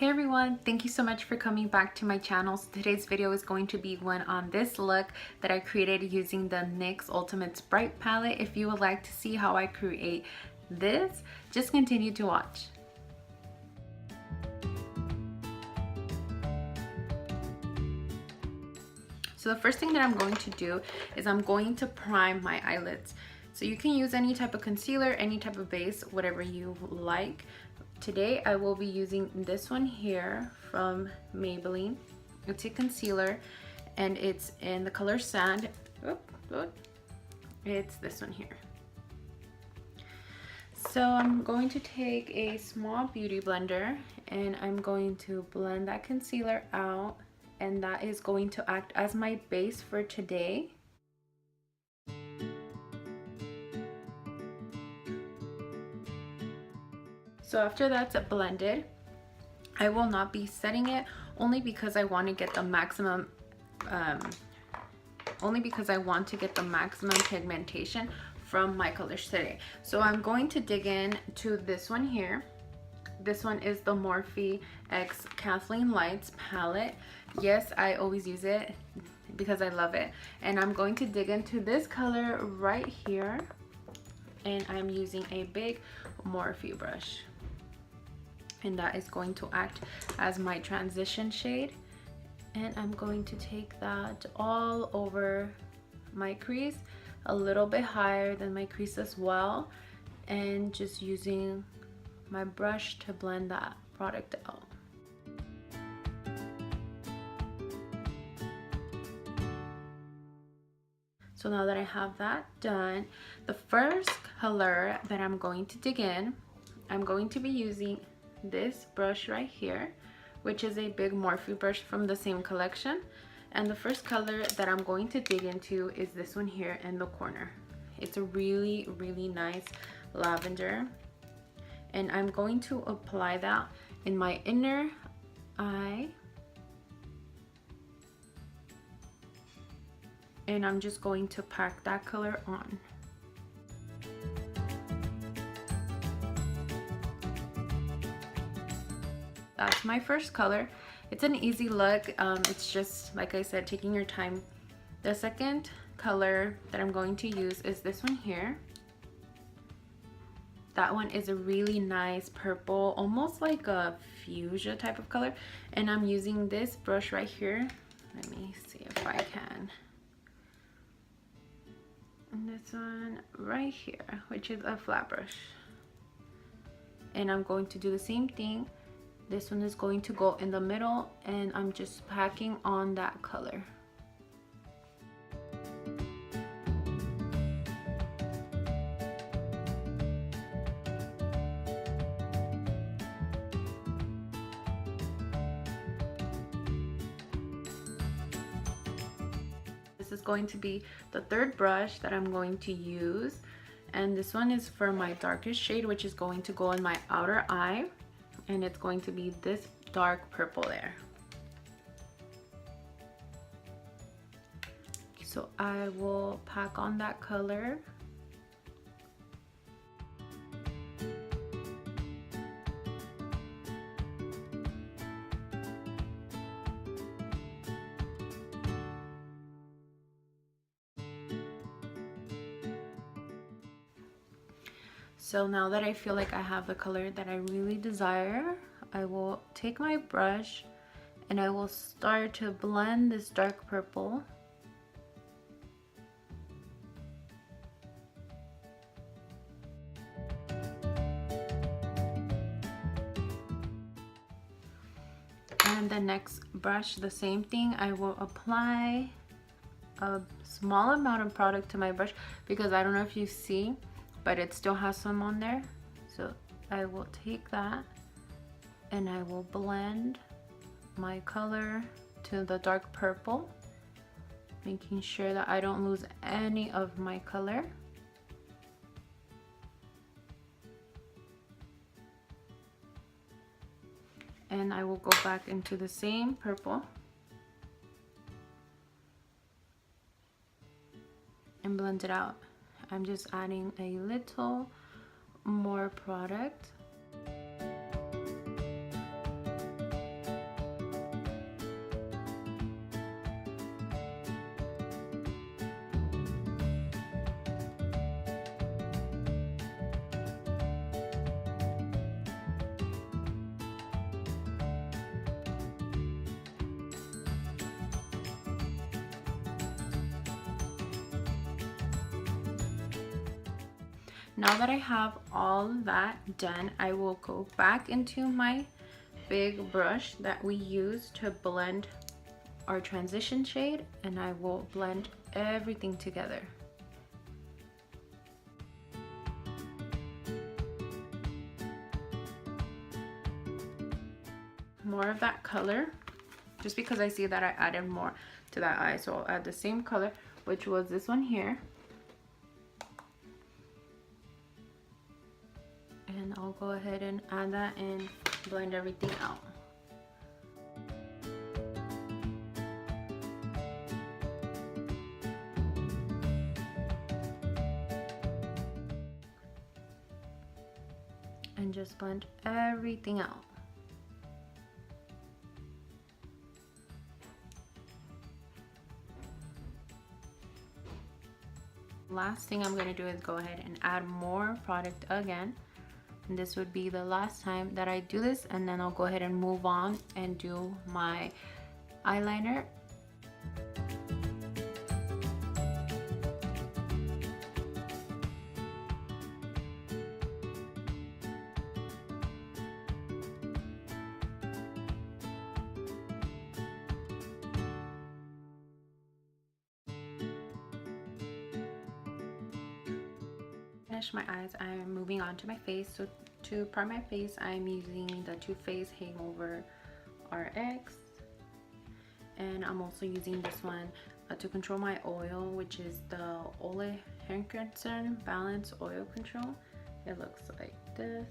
Hey everyone, thank you so much for coming back to my channel. So today's video is going to be one on this look that I created using the NYX Ultimate Sprite palette. If you would like to see how I create this, just continue to watch. So the first thing that I'm going to do is I'm going to prime my eyelids. So you can use any type of concealer, any type of base, whatever you like. Today I will be using this one here from Maybelline. It's a concealer and it's in the color Sand. It's this one here. So I'm going to take a small beauty blender and I'm going to blend that concealer out, and that is going to act as my base for today. So after that's blended, I will not be setting it, only because I want to get the maximum pigmentation from my colors today. So I'm going to dig in to this one here. This one is the Morphe X Kathleen Lights palette. Yes, I always use it because I love it. And I'm going to dig into this color right here. And I'm using a big Morphe brush. And that is going to act as my transition shade. And I'm going to take that all over my crease, a little bit higher than my crease as well, and just using my brush to blend that product out. So now that I have that done, the first color that I'm going to dig in, I'm going to be using this brush right here, which is a big Morphe brush from the same collection. And the first color that I'm going to dig into is this one here in the corner. It's a really nice lavender, and I'm going to apply that in my inner eye, and I'm just going to pack that color on. That's my first color. It's an easy look. It's just, like I said, taking your time. The second color that I'm going to use is this one here. That one is a really nice purple, almost like a fuchsia type of color. And I'm using this brush right here. Let me see if I can. And this one right here, which is a flat brush. And I'm going to do the same thing. This one is going to go in the middle, and I'm just packing on that color. This is going to be the third brush that I'm going to use, and this one is for my darkest shade, which is going to go in my outer eye. And it's going to be this dark purple there. So I will pack on that color. So now that I feel like I have the color that I really desire, I will take my brush and I will start to blend this dark purple. And the next brush, the same thing. I will apply a small amount of product to my brush because I don't know if you see, but it still has some on there. So I will take that and I will blend my color to the dark purple, making sure that I don't lose any of my color. And I will go back into the same purple and blend it out. I'm just adding a little more product. Now that I have all that done, I will go back into my big brush that we use to blend our transition shade, and I will blend everything together. More of that color, just because I see that I added more to that eye, so I'll add the same color, which was this one here, and I'll go ahead and add that and blend everything out. And just blend everything out. Last thing I'm going to do is go ahead and add more product again, and this would be the last time that I do this, and then I'll go ahead and move on and do my eyeliner. Finish my eyes, I'm moving on to my face. So to prime my face, I'm using the Too Faced Hangover RX, and I'm also using this one to control my oil, which is the Ole Henriksen Balance Oil Control. It looks like this.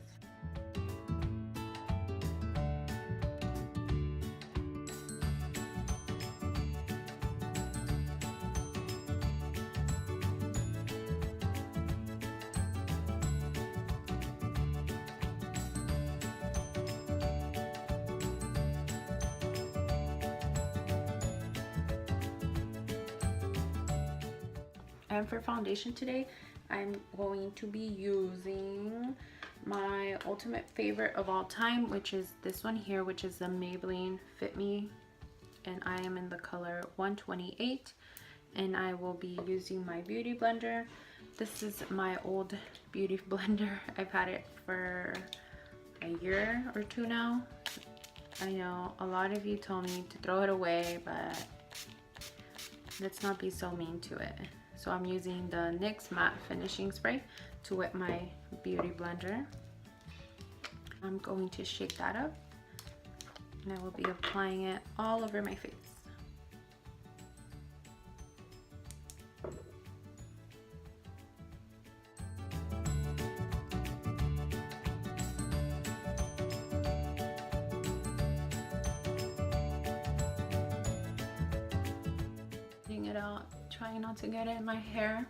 And for foundation today, I'm going to be using my ultimate favorite of all time, which is this one here, which is the Maybelline Fit Me, and I am in the color 128, and I will be using my beauty blender. This is my old beauty blender. I've had it for a year or two now. I know a lot of you told me to throw it away, but let's not be so mean to it. So I'm using the NYX Matte Finishing Spray to wet my beauty blender. I'm going to shake that up, and I will be applying it all over my face. Getting it out, trying not to get it in my hair.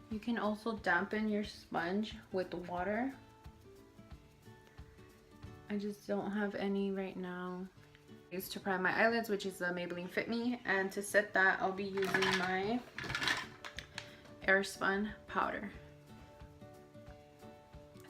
You can also dampen your sponge with water. I just don't have any right now. I used to prime my eyelids, which is the Maybelline Fit Me, and to set that, I'll be using my Airspun powder.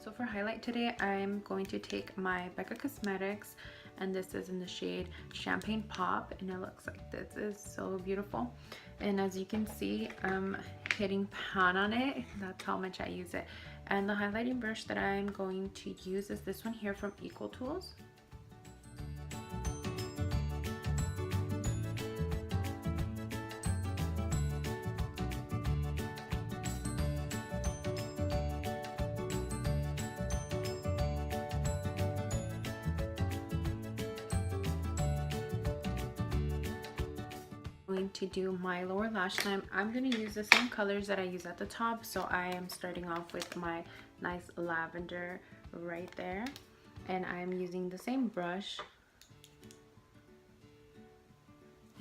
So for highlight today, I'm going to take my Becca Cosmetics, and this is in the shade Champagne Pop, and it looks like this. Is so beautiful. And as you can see, I'm hitting pan on it. That's how much I use it. And the highlighting brush that I'm going to use is this one here from Equal Tools. Going to do my lower lash line. I'm going to use the same colors that I use at the top, so I am starting off with my nice lavender right there, and I'm using the same brush,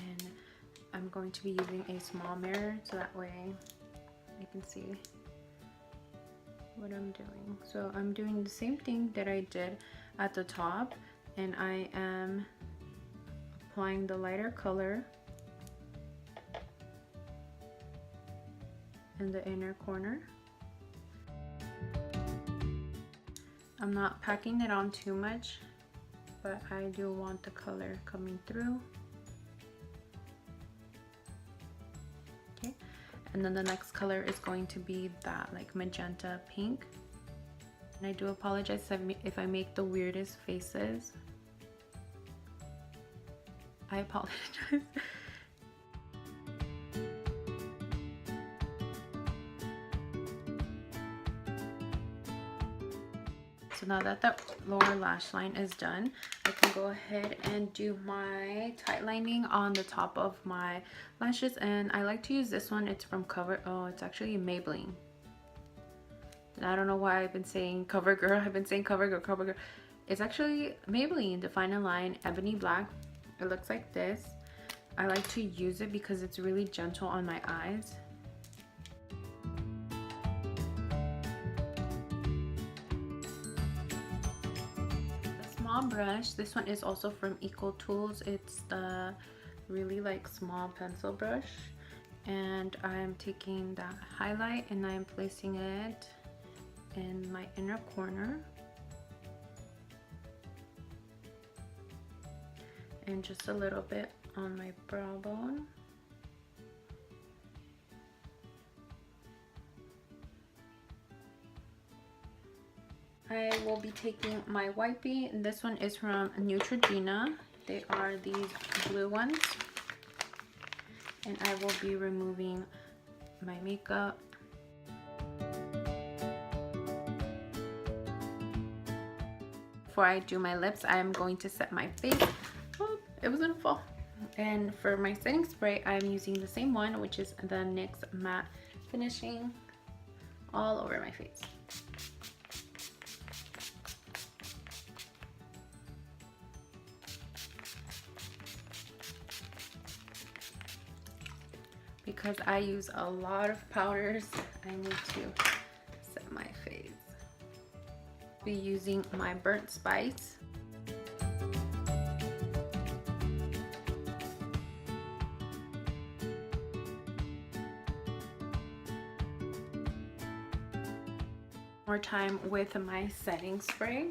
and I'm going to be using a small mirror so that way I can see what I'm doing. So I'm doing the same thing that I did at the top, and I am applying the lighter color in the inner corner. I'm not packing it on too much, but I do want the color coming through. Okay, And then the next color is going to be that like magenta pink. And I do apologize if I make the weirdest faces. I apologize. So now that the lower lash line is done, I can go ahead and do my tight lining on the top of my lashes. And I like to use this one. It's from it's actually Maybelline. And I don't know why I've been saying CoverGirl. I've been saying CoverGirl. It's actually Maybelline Define a Line Ebony Black. It looks like this. I like to use it because it's really gentle on my eyes. Small brush. This one is also from Eco Tools. It's the really like small pencil brush, and I'm taking that highlight and I'm placing it in my inner corner and just a little bit on my brow bone. I will be taking my wipey, and this one is from Neutrogena. They are these blue ones. And I will be removing my makeup. Before I do my lips, I am going to set my face. Oh, it was gonna fall. And for my setting spray, I'm using the same one, which is the NYX Matte Finishing, all over my face. Because I use a lot of powders, I need to set my face. Be using my Burnt Spice. More time with my setting spray.